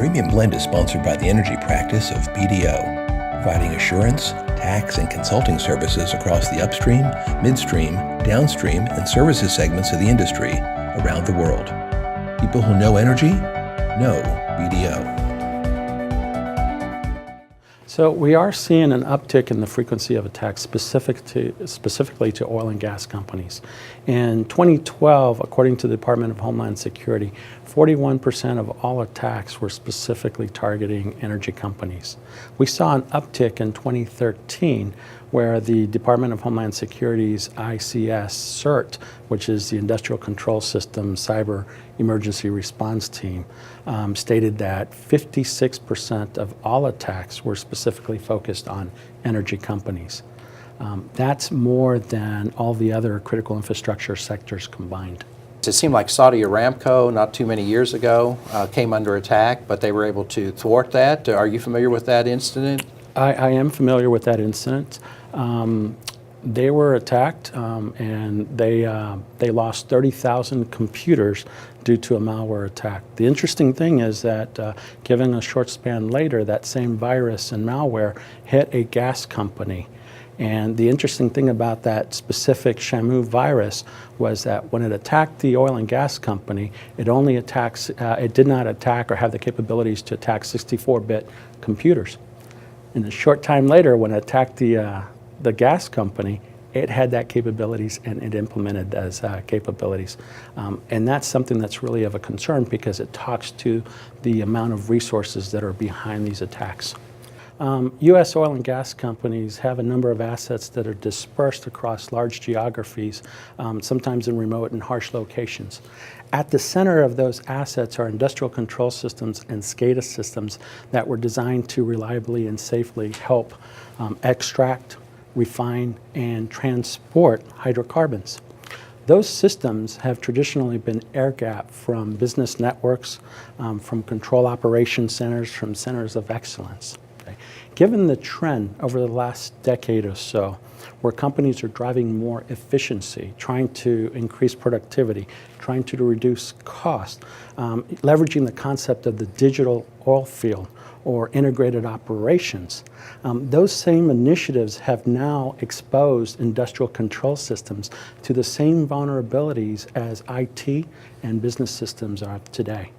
Premium Blend is sponsored by the energy practice of BDO, providing assurance, tax, and consulting services across the upstream, midstream, downstream, and services segments of the industry around the world. People who know energy know BDO. So we are seeing an uptick in the frequency of attacks specifically to oil and gas companies. In 2012, according to the Department of Homeland Security, 41% of all attacks were specifically targeting energy companies. We saw an uptick in 2013 where the Department of Homeland Security's ICS CERT, which is the Industrial Control System Cyber Emergency Response Team, stated that 56% of all attacks were specifically focused on energy companies. That's more than all the other critical infrastructure sectors combined. It seemed like Saudi Aramco, not too many years ago, came under attack, but they were able to thwart that. Are you familiar with that incident? I am familiar with that incident. They were attacked and they lost 30,000 computers due to a malware attack. The interesting thing is that given a short span later, that same virus and malware hit a gas company. And the interesting thing about that specific Shamu virus was that when it attacked the oil and gas company, it only attacks, it did not attack or have the capabilities to attack 64-bit computers. And a short time later, when it attacked the gas company, it had that capabilities and it implemented those capabilities. And that's something that's really of a concern because it talks to the amount of resources that are behind these attacks. U.S. oil and gas companies have a number of assets that are dispersed across large geographies, sometimes in remote and harsh locations. At the center of those assets are industrial control systems and SCADA systems that were designed to reliably and safely help extract, refine, and transport hydrocarbons. Those systems have traditionally been air-gapped from business networks, from control operation centers, from centers of excellence. Given the trend over the last decade or so, where companies are driving more efficiency, trying to increase productivity, trying to reduce cost, leveraging the concept of the digital oil field or integrated operations, those same initiatives have now exposed industrial control systems to the same vulnerabilities as IT and business systems are today.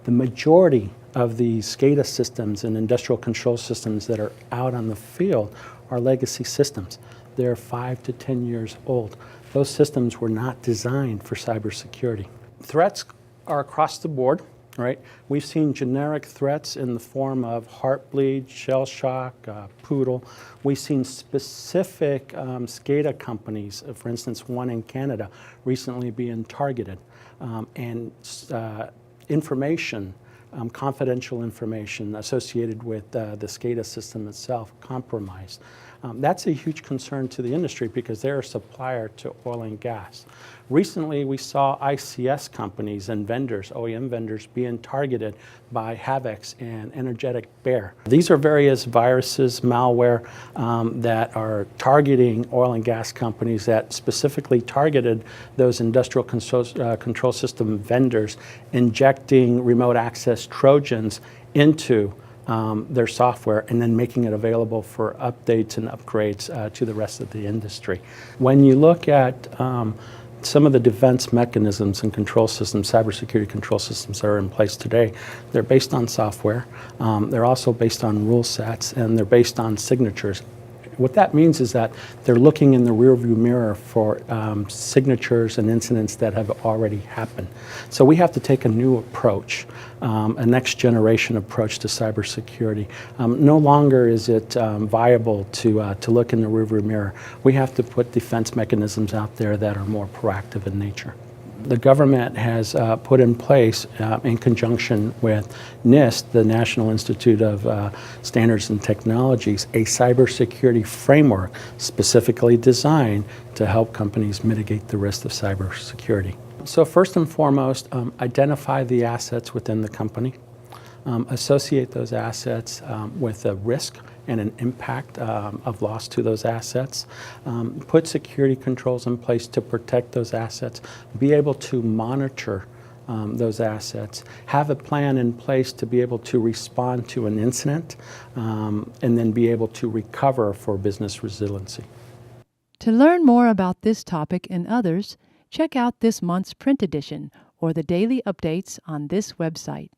The majority of the SCADA systems and industrial control systems that are out on the field are legacy systems. They're 5 to 10 years old. Those systems were not designed for cybersecurity. Threats are across the board, right? We've seen generic threats in the form of heartbleed, shell shock, poodle. We've seen specific SCADA companies, for instance, one in Canada, recently being targeted. Information, confidential information associated with the SCADA system itself compromised. That's a huge concern to the industry because they're a supplier to oil and gas. Recently, we saw ICS companies and vendors, OEM vendors, being targeted by Havix and Energetic Bear. These are various viruses, malware that are targeting oil and gas companies that specifically targeted those industrial control system vendors, injecting remote access Trojans into their software and then making it available for updates and upgrades to the rest of the industry. When you look at some of the defense mechanisms and control systems, cybersecurity control systems that are in place today, they're based on software. They're also based on rule sets, and they're based on signatures. What that means is that they're looking in the rearview mirror for signatures and incidents that have already happened. So we have to take a new approach, a next generation approach to cybersecurity. No longer is it viable to look in the rearview mirror. We have to put defense mechanisms out there that are more proactive in nature. The government has put in place, in conjunction with NIST, the National Institute of Standards and Technologies, a cybersecurity framework specifically designed to help companies mitigate the risk of cybersecurity. So first and foremost, identify the assets within the company, associate those assets with a risk and an impact of loss to those assets, put security controls in place to protect those assets, be able to monitor those assets, have a plan in place to be able to respond to an incident, and then be able to recover for business resiliency. To learn more about this topic and others, check out this month's print edition or the daily updates on this website.